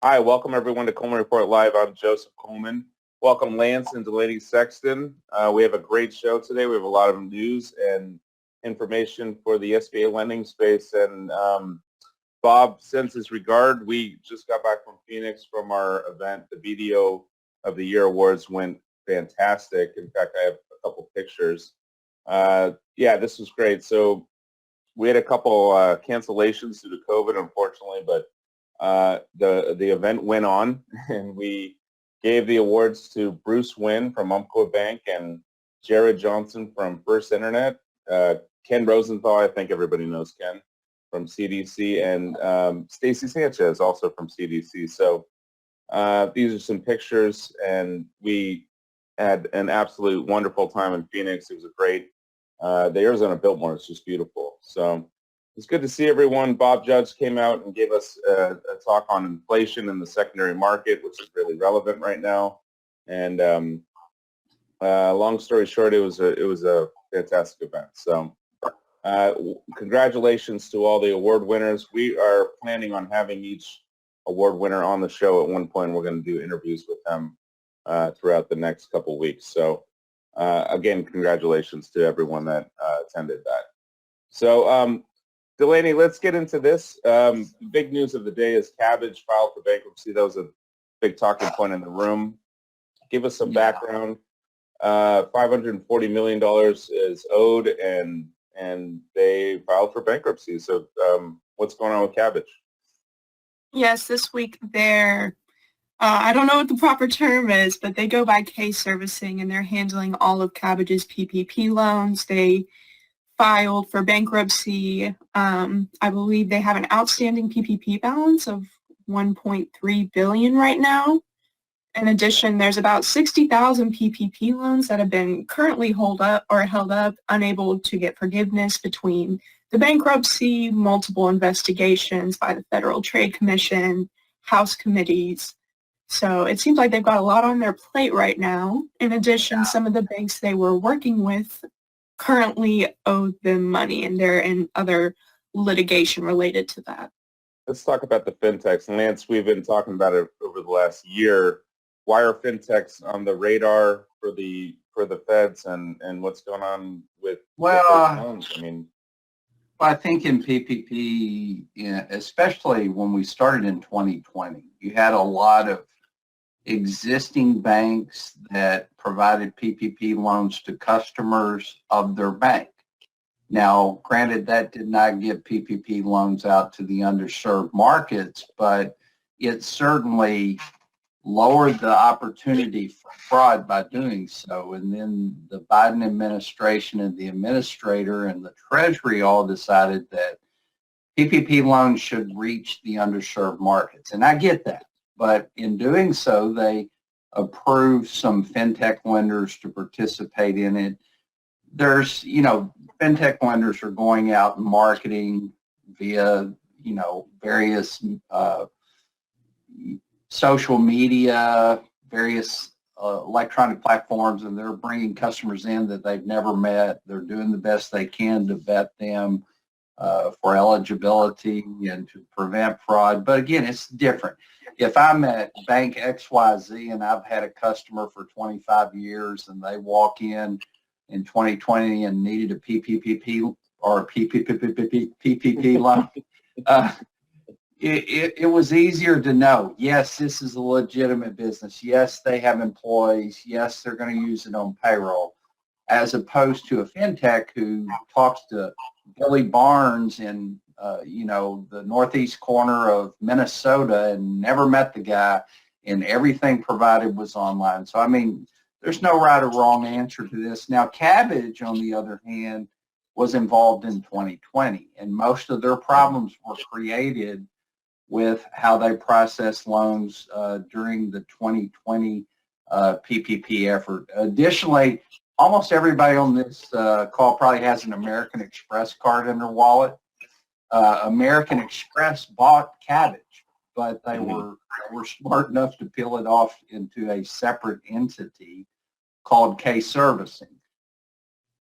Hi, welcome everyone to Coleman Report Live. I'm Joseph Coleman. Welcome Lance and Delaney Sexton. We have a great show today. We have a lot of news and information for the SBA lending space. And Bob sends his regard. We just got back from Phoenix from our event. The BDO of the Year Awards went fantastic. In fact, I have a couple pictures. Yeah, this was great. So we had a couple cancellations due to COVID, unfortunately, but the event went on, and we gave the awards to Bruce Wynn from Umpqua Bank and Jared Johnson from First Internet, Ken Rosenthal, I think everybody knows Ken, from CDC, and Stacy Sanchez, also from CDC. So these are some pictures, and we had an absolute wonderful time in Phoenix. It was a great, the Arizona Biltmore is just beautiful. So it's good to see everyone. Bob Judge came out and gave us a talk on inflation in the secondary market, which is really relevant right now. And long story short, it was a fantastic event. So congratulations to all the award winners. We are planning on having each award winner on the show at one point. We're going to do interviews with them throughout the next couple weeks. So again, congratulations to everyone that attended that. So Delaney, let's get into this. Big news of the day is Cabbage filed for bankruptcy. That was a big talking point in the room. Give us some background. $540 million is owed, and they filed for bankruptcy. So what's going on with Cabbage? Yes, this week they're, I don't know what the proper term is, but they go by K Servicing, and they're handling all of Cabbage's PPP loans. They filed for bankruptcy. I believe they have an outstanding PPP balance of $1.3 billion right now. In addition, there's about 60,000 PPP loans that have been currently held up, unable to get forgiveness between the bankruptcy, multiple investigations by the Federal Trade Commission, House committees. So it seems like they've got a lot on their plate right now. In addition, some of the banks they were working with currently owe them money, and they're in other litigation related to that. Let's talk about the fintechs. Lance, we've been talking about it over the last year. Why are fintechs on the radar for the feds, and what's going on with loans? I think in PPP, especially when we started in 2020, you had a lot of existing banks that provided PPP loans to customers of their bank. Now, granted, that did not give PPP loans out to the underserved markets, but it certainly lowered the opportunity for fraud by doing so. And then the Biden administration and the administrator and the Treasury all decided that PPP loans should reach the underserved markets. And I get that. But in doing so, they approved some fintech lenders to participate in it. There's, fintech lenders are going out and marketing via, various social media, various electronic platforms, and they're bringing customers in that they've never met. They're doing the best they can to vet them for eligibility and to prevent fraud. But again, it's different. If I'm at Bank XYZ and I've had a customer for 25 years and they walk in 2020 and needed a PPP or a PPP loan, it was easier to know, yes, this is a legitimate business. Yes, they have employees. Yes, they're going to use it on payroll, as opposed to a fintech who talks to Billy Barnes in the northeast corner of Minnesota and never met the guy, and everything provided was online. So, there's no right or wrong answer to this. Now, Cabbage, on the other hand, was involved in 2020, and most of their problems were created with how they processed loans during the 2020 PPP effort. Additionally, almost everybody on this call probably has an American Express card in their wallet. American Express bought Cabbage, but they were smart enough to peel it off into a separate entity called K Servicing.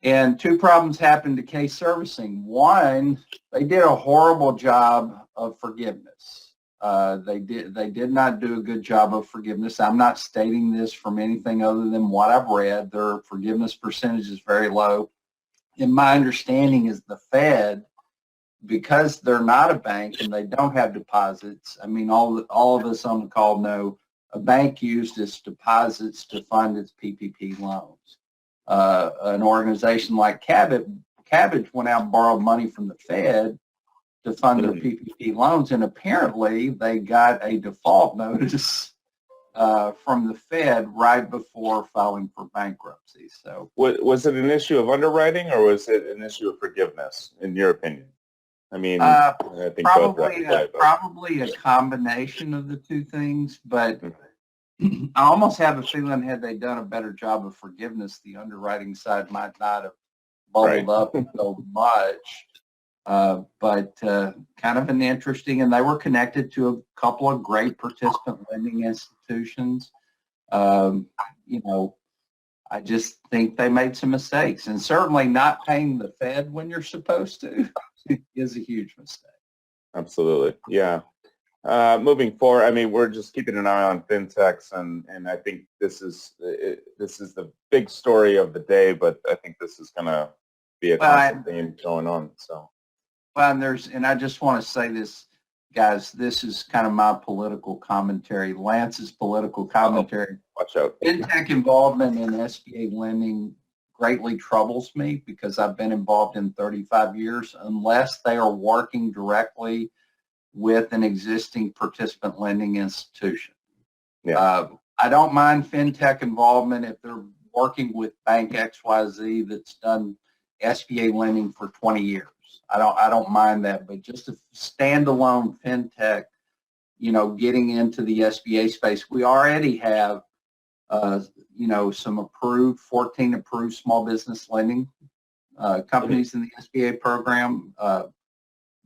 And two problems happened to K Servicing. One, they did a horrible job of forgiveness. They did not do a good job of forgiveness. I'm not stating this from anything other than what I've read. Their forgiveness percentage is very low. And my understanding is the Fed, because they're not a bank and they don't have deposits. I mean, all of us on the call know a bank used its deposits to fund its PPP loans. An organization like Cabbage went out and borrowed money from the Fed to fund their PPP loans, and apparently they got a default notice from the Fed right before filing for bankruptcy. So, was it an issue of underwriting or was it an issue of forgiveness, in your opinion? I mean, I think probably a combination of the two things, but I almost have a feeling had they done a better job of forgiveness, the underwriting side might not have bubbled up so much. But kind of an interesting, and they were connected to a couple of great participant lending institutions. I just think they made some mistakes, and certainly not paying the Fed when you're supposed to is a huge mistake. Absolutely, yeah. Moving forward, I mean, we're just keeping an eye on fintechs, and I think this is the big story of the day. But I think this is going to be a constant theme going on. So, well, and I just want to say this, guys. This is kind of my political commentary. Lance's political commentary. Watch out. Fintech involvement in SBA lending greatly troubles me because I've been involved in 35 years. Unless they are working directly with an existing participant lending institution. Yeah. I don't mind fintech involvement if they're working with Bank XYZ that's done SBA lending for 20 years. I don't mind that, but just a standalone fintech, getting into the SBA space, we already have, some 14 approved small business lending companies in the SBA program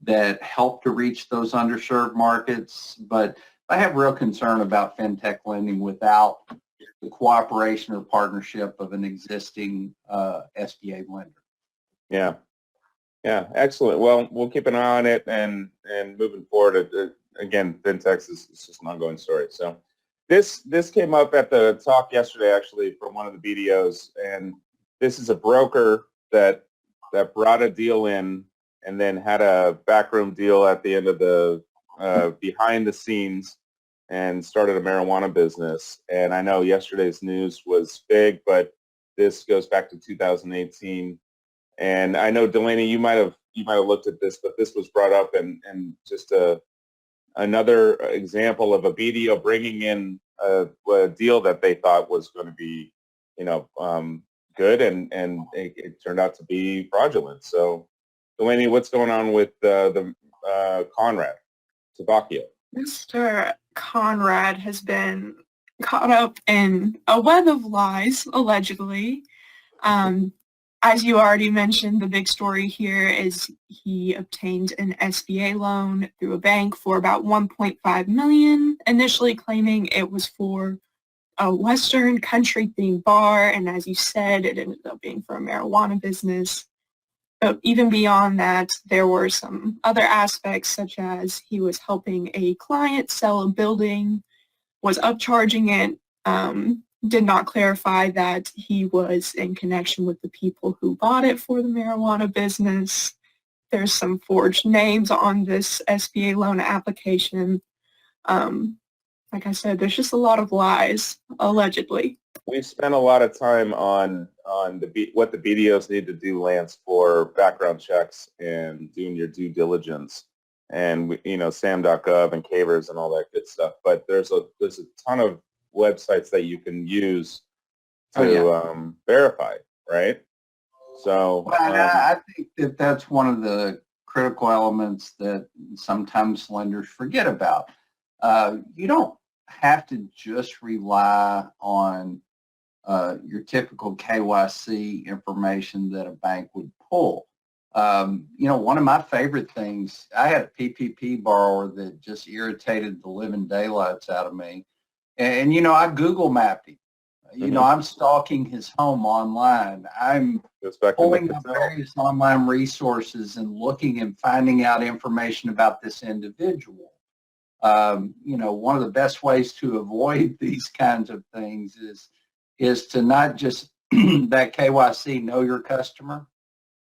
that help to reach those underserved markets. But I have real concern about fintech lending without the cooperation or partnership of an existing SBA lender. Yeah. Yeah, excellent. Well, we'll keep an eye on it, and moving forward, again, fintechs is just an ongoing story. So this came up at the talk yesterday, actually, from one of the BDOs, and this is a broker that brought a deal in and then had a backroom deal at the end of the behind the scenes and started a marijuana business. And I know yesterday's news was big, but this goes back to 2018. And I know, Delaney, you might have looked at this, but this was brought up and just another example of a BDO bringing in a deal that they thought was going to be, good, and it turned out to be fraudulent. So, Delaney, what's going on with the Conrad Tabacchio? Mr. Conrad has been caught up in a web of lies, allegedly. As you already mentioned, the big story here is he obtained an SBA loan through a bank for about $1.5 million, initially claiming it was for a Western country-themed bar, and as you said, it ended up being for a marijuana business. But even beyond that, there were some other aspects, such as he was helping a client sell a building, was upcharging it, did not clarify that he was in connection with the people who bought it for the marijuana business. There's some forged names on this SBA loan application. Like I said, there's just a lot of lies, allegedly. We spent a lot of time on what the BDOs need to do, Lance, for background checks and doing your due diligence, and SAM.gov and CAVERS and all that good stuff. But there's a ton of websites that you can use to verify, right? So I think that's one of the critical elements that sometimes lenders forget about. You don't have to just rely on your typical KYC information that a bank would pull. One of my favorite things, I had a PPP borrower that just irritated the living daylights out of me. And I Google mapped him. I'm stalking his home online. I'm pulling up various online resources and looking and finding out information about this individual. One of the best ways to avoid these kinds of things is to not just that KYC, know your customer,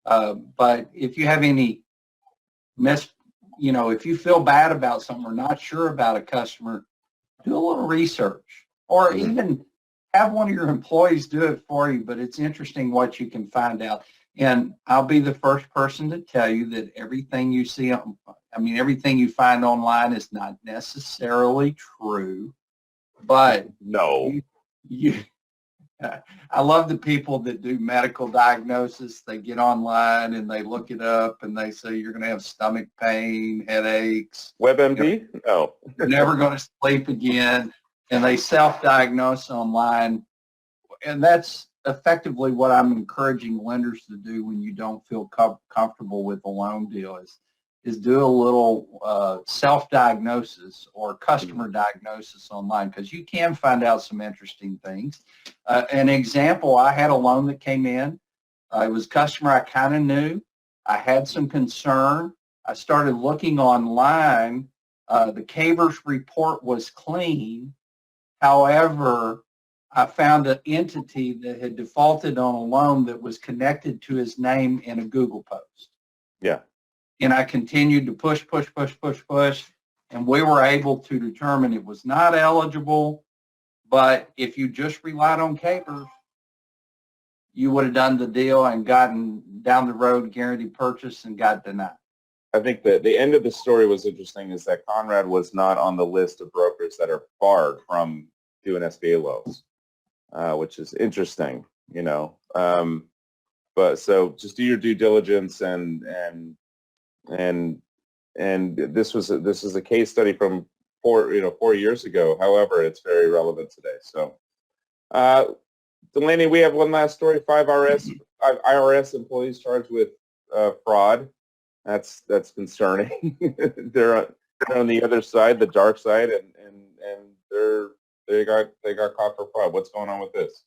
but if you have any if you feel bad about something or not sure about a customer, do a little research or even have one of your employees do it for you. But it's interesting what you can find out. And I'll be the first person to tell you that everything you see, everything you find online is not necessarily true. But No. I love the people that do medical diagnosis. They get online and they look it up and they say you're going to have stomach pain, headaches. WebMD? No. You're never going to sleep again. And they self-diagnose online. And that's effectively what I'm encouraging lenders to do when you don't feel comfortable with a loan deal is do a little self-diagnosis or customer diagnosis online, because you can find out some interesting things. An example, I had a loan that came in. It was a customer I kind of knew. I had some concern. I started looking online. The CAVERS report was clean. However, I found an entity that had defaulted on a loan that was connected to his name in a Google post. Yeah. And I continued to push, and we were able to determine it was not eligible. But if you just relied on CAVERS, you would have done the deal and gotten down the road guaranteed purchase and got denied. I think that the end of the story was interesting is that Conrad was not on the list of brokers that are barred from doing SBA loans, which is interesting, But so just do your due diligence and this is a case study from 4 years ago. However, it's very relevant today. So, Delaney, we have one last story. 5 IRS employees charged with fraud. That's concerning. They're on the other side, the dark side, and they got caught for fraud. What's going on with this?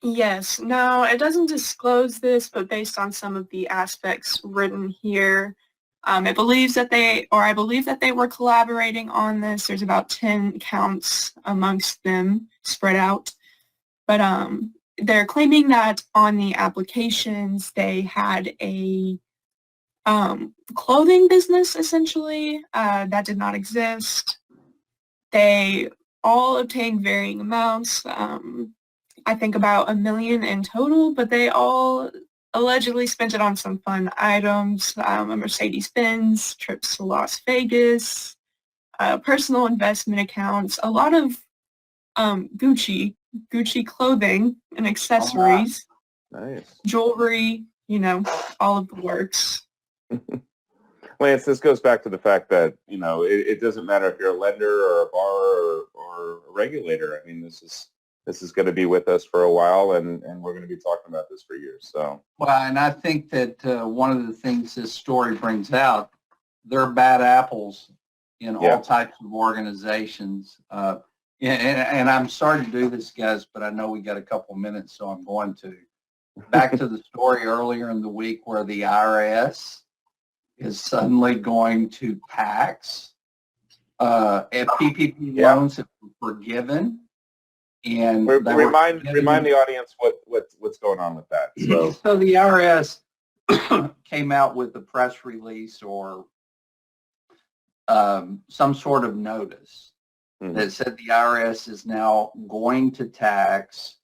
Yes. Now, it doesn't disclose this, but based on some of the aspects written here, I believe that they were collaborating on this. There's about 10 counts amongst them spread out. But they're claiming that on the applications, they had a clothing business, essentially, that did not exist. They all obtained varying amounts. I think about $1 million in total, but they all allegedly spent it on some fun items, a Mercedes-Benz, trips to Las Vegas, personal investment accounts, a lot of Gucci clothing and accessories, Nice. jewelry, all of the works. Lance, this goes back to the fact that, it doesn't matter if you're a lender or a borrower or a regulator. I mean, this is going to be with us for a while, and we're going to be talking about this for years. So, well, and I think that one of the things this story brings out, there are bad apples in all types of organizations. And I'm sorry to do this, guys, but I know we got a couple minutes, so I'm going to. Back to the story earlier in the week where the IRS is suddenly going to tax PPP loans that were forgiven. And remind the audience what's going on with that. So the IRS came out with a press release or some sort of notice that said the IRS is now going to tax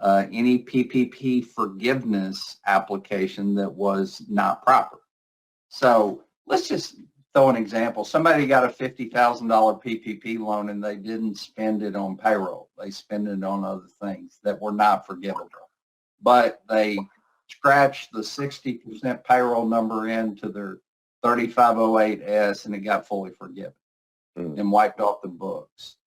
any PPP forgiveness application that was not proper. So let's just throw an example. Somebody got a $50,000 PPP loan and they didn't spend it on payroll. They spent it on other things that were not forgivable. But they scratched the 60% payroll number into their 3508S and it got fully forgiven and wiped off the books.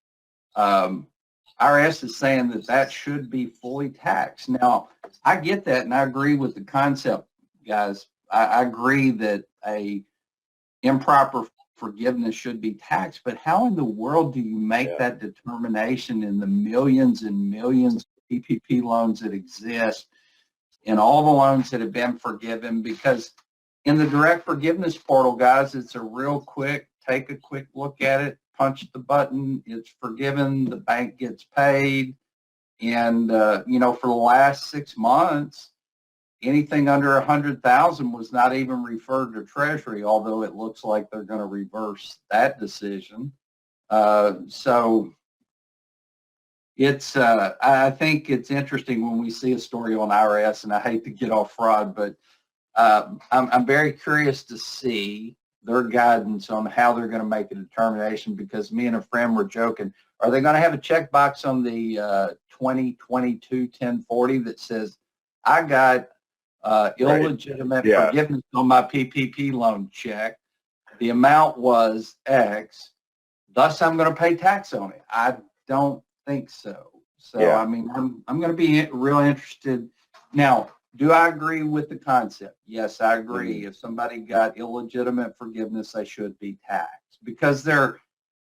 IRS is saying that should be fully taxed. Now, I get that and I agree with the concept, guys. I agree that a improper forgiveness should be taxed, but how in the world do you make that determination in the millions and millions of PPP loans that exist and all the loans that have been forgiven? Because in the direct forgiveness portal, guys, it's a real quick take a quick look at it, punch the button, it's forgiven, the bank gets paid. And, for the last 6 months, anything under 100,000 was not even referred to Treasury, although it looks like they're going to reverse that decision. So it's, I think it's interesting when we see a story on IRS, and I hate to get off fraud, but I'm very curious to see their guidance on how they're going to make a determination, because me and a friend were joking, are they going to have a checkbox on the 2022 1040 that says, I got illegitimate forgiveness on my PPP loan check. The amount was X. Thus, I'm going to pay tax on it. I don't think so. So, I mean, I'm going to be real interested. Now, do I agree with the concept? Yes, I agree. If somebody got illegitimate forgiveness, they should be taxed, because there are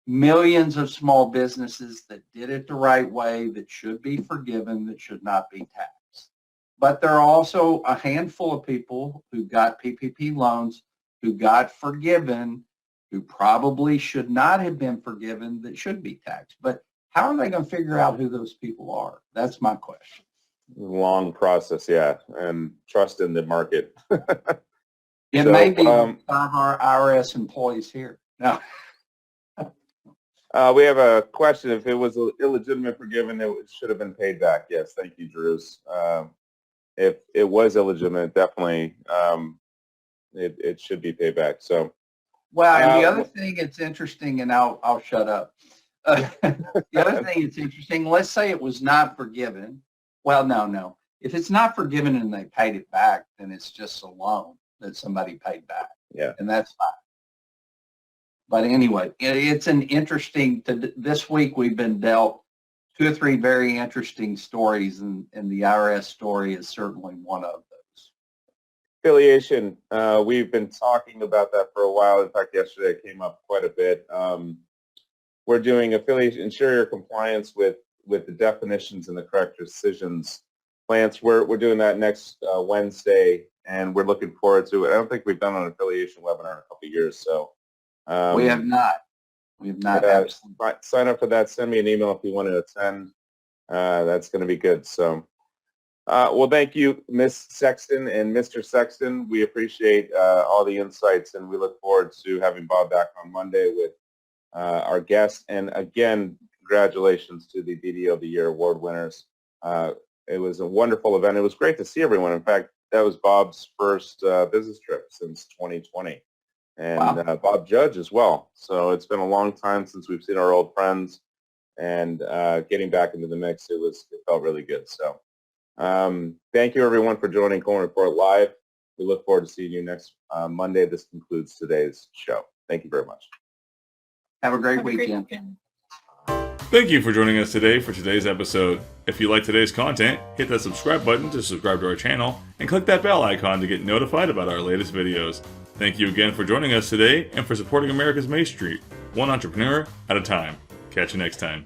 millions of small businesses that did it the right way that should be forgiven, that should not be taxed. But there are also a handful of people who got PPP loans, who got forgiven, who probably should not have been forgiven, that should be taxed. But how are they going to figure out who those people are? That's my question. Long process, and trust in the market. It may be 5 IRS employees here. No. We have a question. If it was illegitimate forgiven, it should have been paid back. Yes, thank you, Drews. If it was illegitimate, definitely it should be paid back. So, well, and the other thing that's interesting, and I'll shut up. The other thing that's interesting, let's say it was not forgiven. Well, no. If it's not forgiven and they paid it back, then it's just a loan that somebody paid back. Yeah. And that's fine. But anyway, it's an interesting, this week we've been dealt 2 or 3 very interesting stories, and the IRS story is certainly one of those. Affiliation, we've been talking about that for a while. In fact, yesterday it came up quite a bit. We're doing affiliation, ensure your compliance with the definitions and the correct decisions. Lance, we're doing that next Wednesday, and we're looking forward to it. I don't think we've done an affiliation webinar in a couple of years, so. We have not. Sign up for that. Send me an email if you want to attend. That's going to be good. So, well, thank you, Miss Sexton and Mr. Sexton. We appreciate all the insights, and we look forward to having Bob back on Monday with our guest. And again, congratulations to the BDO of the Year award winners. It was a wonderful event. It was great to see everyone. In fact, that was Bob's first business trip since 2020. And wow. Bob Judge as well. So it's been a long time since we've seen our old friends, and getting back into the mix, it felt really good. So thank you, everyone, for joining Coleman Report Live. We look forward to seeing you next Monday. This concludes today's show. Thank you very much. Have a great weekend. Thank you for joining us today for today's episode. If you like today's content, hit that subscribe button to subscribe to our channel, and click that bell icon to get notified about our latest videos. Thank you again for joining us today and for supporting America's Main Street, one entrepreneur at a time. Catch you next time.